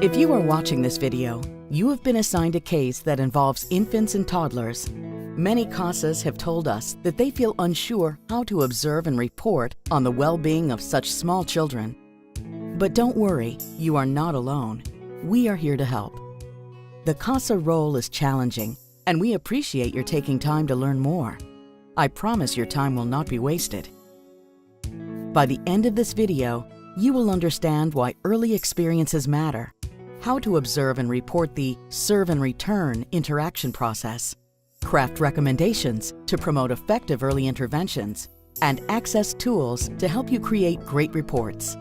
If you are watching this video, you have been assigned a case that involves infants and toddlers. Many CASAs have told us that they feel unsure how to observe and report on the well-being of such small children. But don't worry, you are not alone. We are here to help. The CASA role is challenging, and we appreciate your taking time to learn more. I promise your time will not be wasted. By the end of this video, you will understand why early experiences matter, how to observe and report the serve and return interaction process, craft recommendations to promote effective early interventions, and access tools to help you create great reports.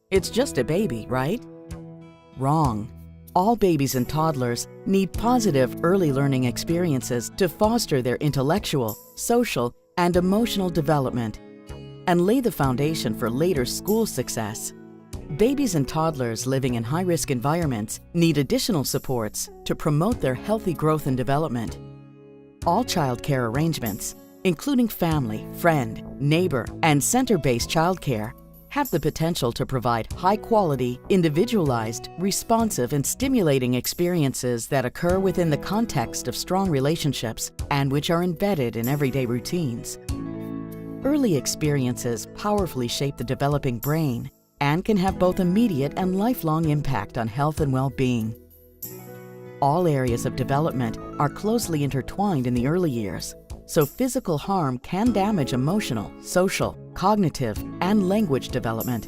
It's just a baby, right? Wrong. All babies and toddlers need positive early learning experiences to foster their intellectual, social, and emotional development and lay the foundation for later school success. Babies and toddlers living in high-risk environments need additional supports to promote their healthy growth and development. All child care arrangements, including family, friend, neighbor, and center-based childcare, have the potential to provide high-quality, individualized, responsive, and stimulating experiences that occur within the context of strong relationships and which are embedded in everyday routines. Early experiences powerfully shape the developing brain and can have both immediate and lifelong impact on health and well-being. All areas of development are closely intertwined in the early years, so physical harm can damage emotional, social, cognitive, and language development.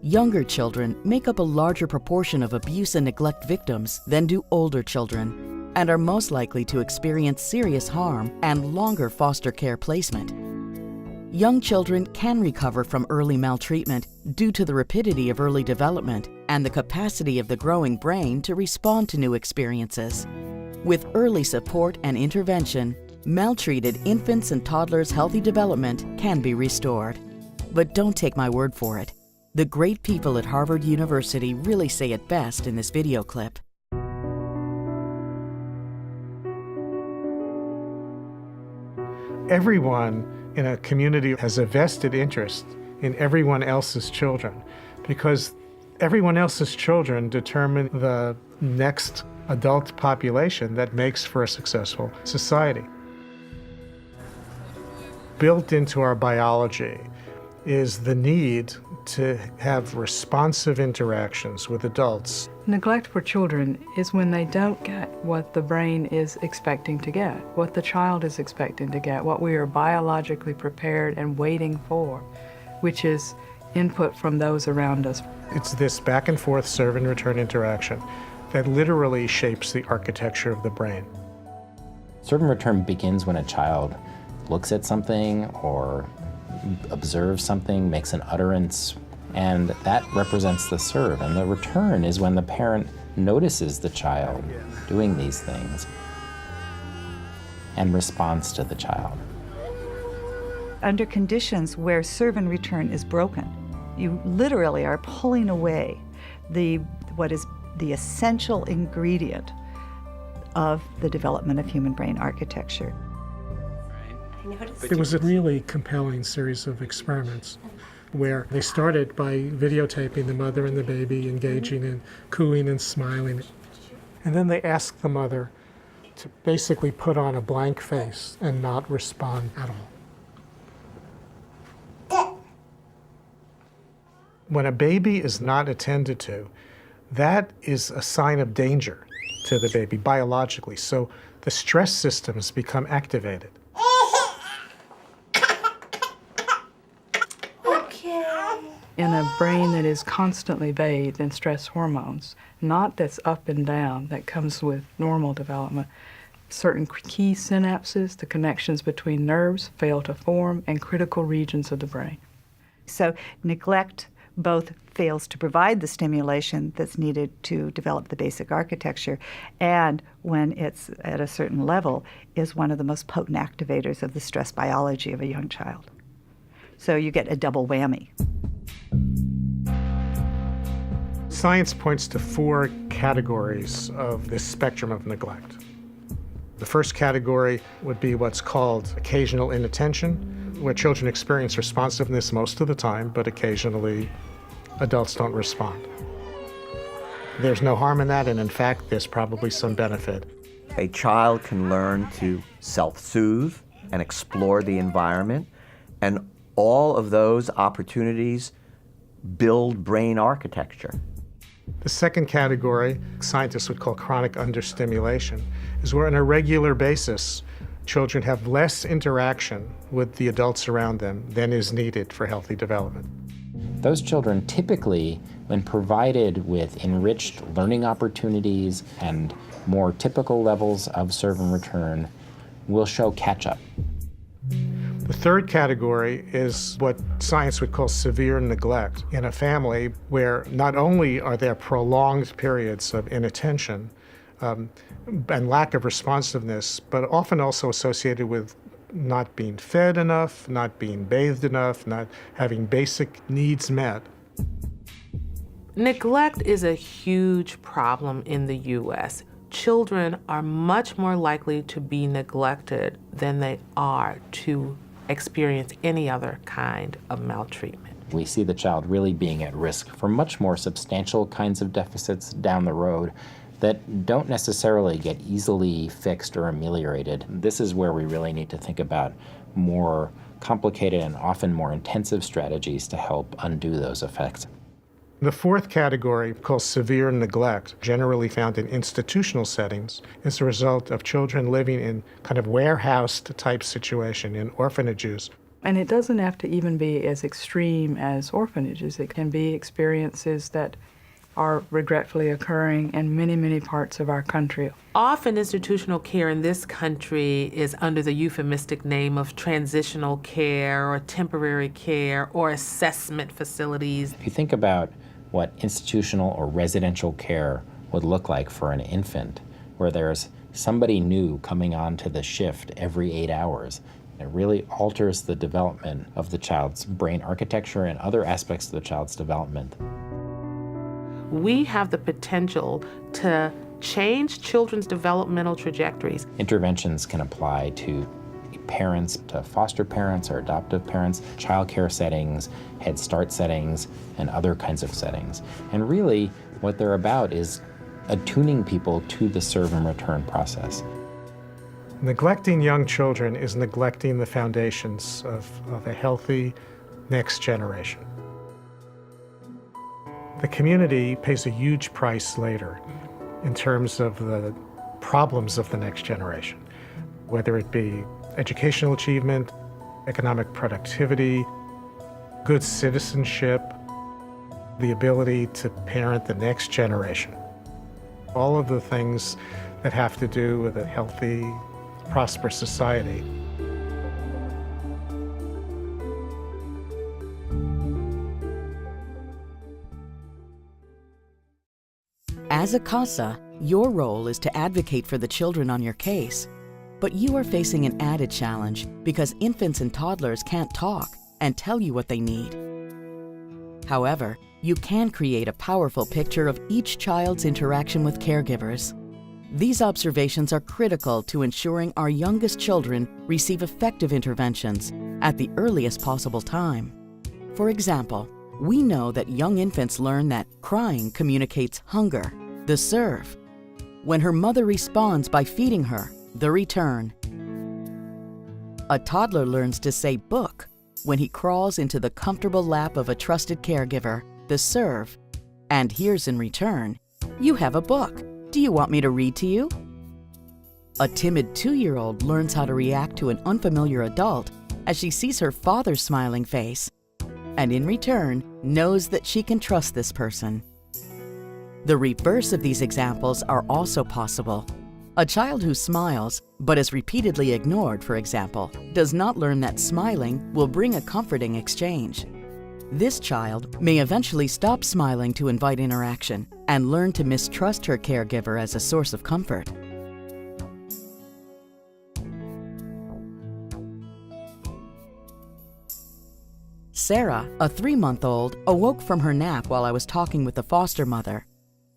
Younger children make up a larger proportion of abuse and neglect victims than do older children, and are most likely to experience serious harm and longer foster care placement. Young children can recover from early maltreatment due to the rapidity of early development and the capacity of the growing brain to respond to new experiences. With early support and intervention, maltreated infants and toddlers' healthy development can be restored. But don't take my word for it. The great people at Harvard University really say it best in this video clip. Everyone in a community has a vested interest in everyone else's children because everyone else's children determine the next adult population that makes for a successful society. Built into our biology is the need to have responsive interactions with adults. Neglect for children is when they don't get what the brain is expecting to get, what the child is expecting to get, what we are biologically prepared and waiting for, which is input from those around us. It's this back and forth serve and return interaction that literally shapes the architecture of the brain. Serve and return begins when a child looks at something or observes something, makes an utterance, and that represents the serve. And the return is when the parent notices the child doing these things and responds to the child. Under conditions where serve and return is broken, you literally are pulling away what is the essential ingredient of the development of human brain architecture. It was a really compelling series of experiments where they started by videotaping the mother and the baby engaging in cooing and smiling. And then they asked the mother to basically put on a blank face and not respond at all. When a baby is not attended to, that is a sign of danger to the baby biologically. So the stress systems become activated. In a brain that is constantly bathed in stress hormones, not that's up and down, that comes with normal development, certain key synapses, the connections between nerves, fail to form, and critical regions of the brain. So neglect both fails to provide the stimulation that's needed to develop the basic architecture, and when it's at a certain level, is one of the most potent activators of the stress biology of a young child. So you get a double whammy. Science points to 4 categories of this spectrum of neglect. The first category would be what's called occasional inattention, where children experience responsiveness most of the time, but occasionally adults don't respond. There's no harm in that, and in fact, there's probably some benefit. A child can learn to self-soothe and explore the environment, and all of those opportunities build brain architecture. The second category, scientists would call chronic understimulation, is where on a regular basis, children have less interaction with the adults around them than is needed for healthy development. Those children typically, when provided with enriched learning opportunities and more typical levels of serve and return, will show catch-up. The third category is what science would call severe neglect in a family where not only are there prolonged periods of inattention and lack of responsiveness, but often also associated with not being fed enough, not being bathed enough, not having basic needs met. Neglect is a huge problem in the U.S. Children are much more likely to be neglected than they are to experience any other kind of maltreatment. We see the child really being at risk for much more substantial kinds of deficits down the road that don't necessarily get easily fixed or ameliorated. This is where we really need to think about more complicated and often more intensive strategies to help undo those effects. The fourth category, called severe neglect, generally found in institutional settings, is a result of children living in kind of warehoused type situation in orphanages. And it doesn't have to even be as extreme as orphanages. It can be experiences that are regretfully occurring in many, many parts of our country. Often institutional care in this country is under the euphemistic name of transitional care or temporary care or assessment facilities. If you think about what institutional or residential care would look like for an infant, where there's somebody new coming onto the shift every 8 hours, it really alters the development of the child's brain architecture and other aspects of the child's development. We have the potential to change children's developmental trajectories. Interventions can apply to parents, to foster parents or adoptive parents, child care settings, Head Start settings, and other kinds of settings. And really, what they're about is attuning people to the serve and return process. Neglecting young children is neglecting the foundations of a healthy next generation. The community pays a huge price later in terms of the problems of the next generation, whether it be educational achievement, economic productivity, good citizenship, the ability to parent the next generation. All of the things that have to do with a healthy, prosperous society. As a CASA, your role is to advocate for the children on your case. But you are facing an added challenge because infants and toddlers can't talk and tell you what they need. However, you can create a powerful picture of each child's interaction with caregivers. These observations are critical to ensuring our youngest children receive effective interventions at the earliest possible time. For example, we know that young infants learn that crying communicates hunger, the serve. When her mother responds by feeding her, the return. A toddler learns to say book when he crawls into the comfortable lap of a trusted caregiver, the serve, and hears in return, "You have a book. Do you want me to read to you?" A timid 2-year-old learns how to react to an unfamiliar adult as she sees her father's smiling face, and in return knows that she can trust this person. The reverse of these examples are also possible. A child who smiles, but is repeatedly ignored, for example, does not learn that smiling will bring a comforting exchange. This child may eventually stop smiling to invite interaction and learn to mistrust her caregiver as a source of comfort. Sarah, a 3-month-old, awoke from her nap while I was talking with the foster mother.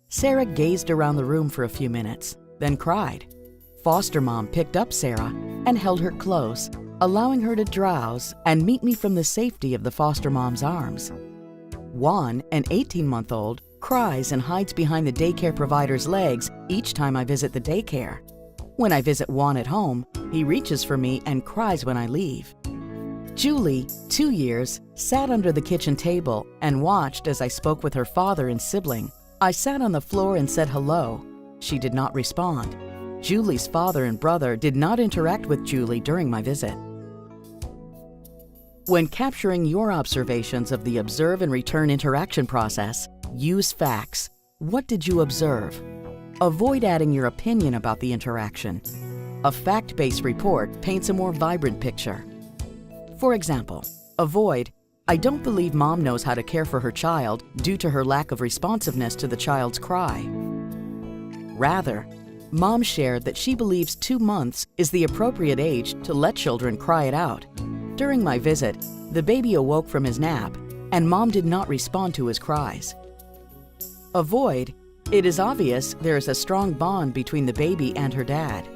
Sarah gazed around the room for a few minutes, then cried. Foster mom picked up Sarah and held her close, allowing her to drowse and meet me from the safety of the foster mom's arms. Juan, an 18-month-old, cries and hides behind the daycare provider's legs each time I visit the daycare. When I visit Juan at home, he reaches for me and cries when I leave. Julie, 2 years, sat under the kitchen table and watched as I spoke with her father and sibling. I sat on the floor and said hello. She did not respond. Julie's father and brother did not interact with Julie during my visit. When capturing your observations of the observe and return interaction process, use facts. What did you observe? Avoid adding your opinion about the interaction. A fact-based report paints a more vibrant picture. For example, avoid, I don't believe mom knows how to care for her child due to her lack of responsiveness to the child's cry. Rather, mom shared that she believes 2 months is the appropriate age to let children cry it out. During my visit, the baby awoke from his nap, and mom did not respond to his cries. Avoid, it is obvious there is a strong bond between the baby and her dad.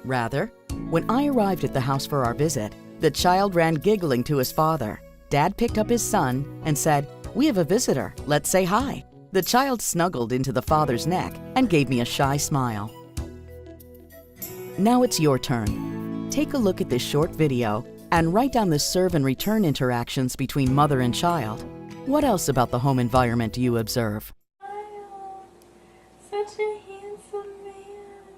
Rather, when I arrived at the house for our visit, the child ran giggling to his father. Dad picked up his son and said, "We have a visitor, let's say hi." The child snuggled into the father's neck and gave me a shy smile. Now it's your turn. Take a look at this short video and write down the serve and return interactions between mother and child. What else about the home environment do you observe? Such a handsome man.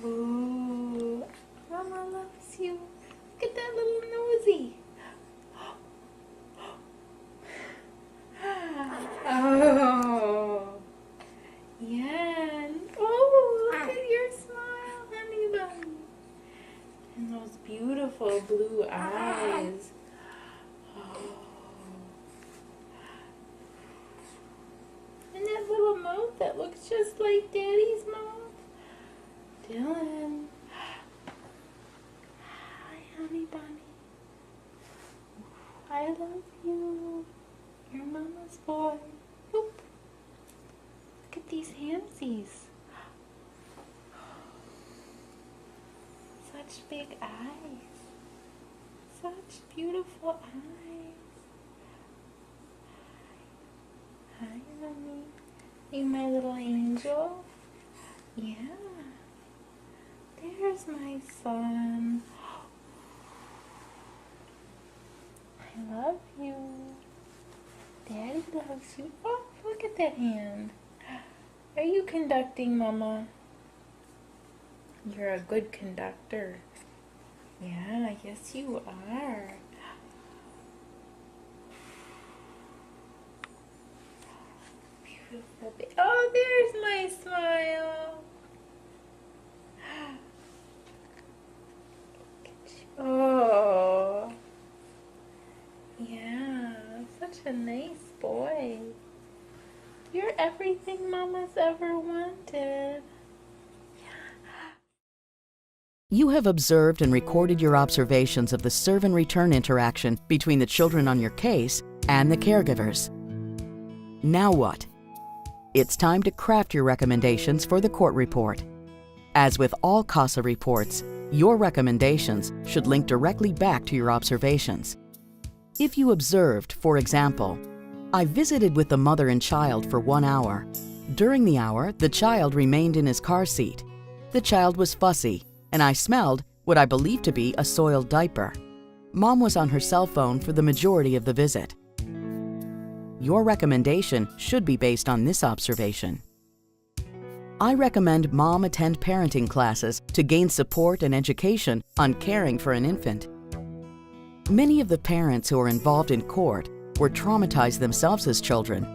Ooh, Mama loves you. Look at that little nosy. Oh, yeah. Oh, look at your smile, honey bun. And those beautiful blue eyes. Oh. And that little mouth that looks just like Daddy's mouth. Dylan. Hi, honey bunny. I love you. You're Mama's boy. Oop. Look at these hamsies. Such big eyes. Such beautiful eyes. Hi, Mommy. You my little angel? Yeah. There's my son. I love you. Daddy loves you. Oh, look at that hand. Are you conducting, Mama? You're a good conductor. Yeah, yes you are. Beautiful baby. Oh, there's my smile. Look at you. Oh. Yeah, such a nice boy. You're everything Mama's ever wanted. You have observed and recorded your observations of the serve and return interaction between the children on your case and the caregivers. Now what? It's time to craft your recommendations for the court report. As with all CASA reports, your recommendations should link directly back to your observations. If you observed, for example, I visited with the mother and child for 1 hour. During the hour, the child remained in his car seat. The child was fussy, and I smelled what I believed to be a soiled diaper. Mom was on her cell phone for the majority of the visit. Your recommendation should be based on this observation. I recommend mom attend parenting classes to gain support and education on caring for an infant. Many of the parents who are involved in court were traumatized themselves as children.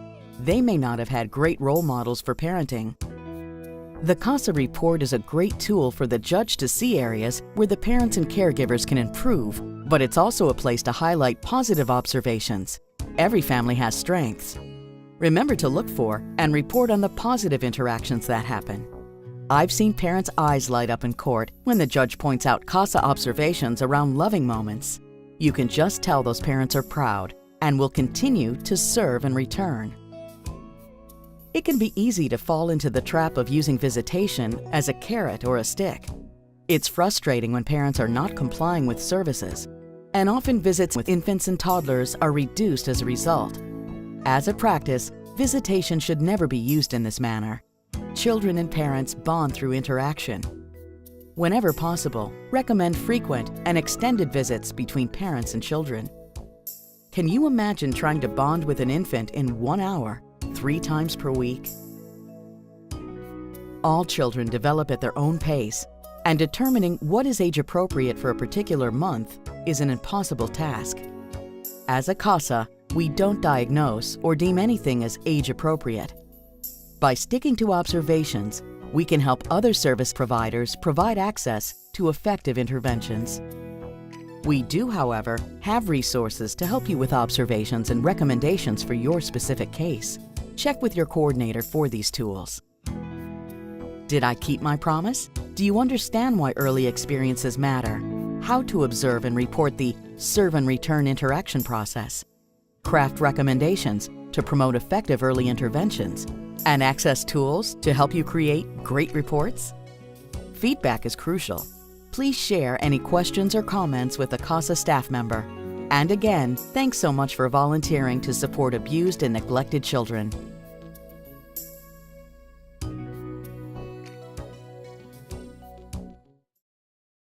They may not have had great role models for parenting. The CASA report is a great tool for the judge to see areas where the parents and caregivers can improve, but it's also a place to highlight positive observations. Every family has strengths. Remember to look for and report on the positive interactions that happen. I've seen parents' eyes light up in court when the judge points out CASA observations around loving moments. You can just tell those parents are proud and will continue to serve and return. It can be easy to fall into the trap of using visitation as a carrot or a stick. It's frustrating when parents are not complying with services. and often visits with infants and toddlers are reduced as a result. As a practice, visitation should never be used in this manner. Children and parents bond through interaction. Whenever possible, recommend frequent and extended visits between parents and children. Can you imagine trying to bond with an infant in 1 hour, 3 times per week? All children develop at their own pace, and determining what is age appropriate for a particular month is an impossible task. As a CASA, we don't diagnose or deem anything as age appropriate. By sticking to observations, we can help other service providers provide access to effective interventions. We do, however, have resources to help you with observations and recommendations for your specific case. Check with your coordinator for these tools. Did I keep my promise? Do you understand why early experiences matter? How to observe and report the serve and return interaction process? Craft recommendations to promote effective early interventions? And access tools to help you create great reports? Feedback is crucial. Please share any questions or comments with a CASA staff member. And again, thanks so much for volunteering to support abused and neglected children.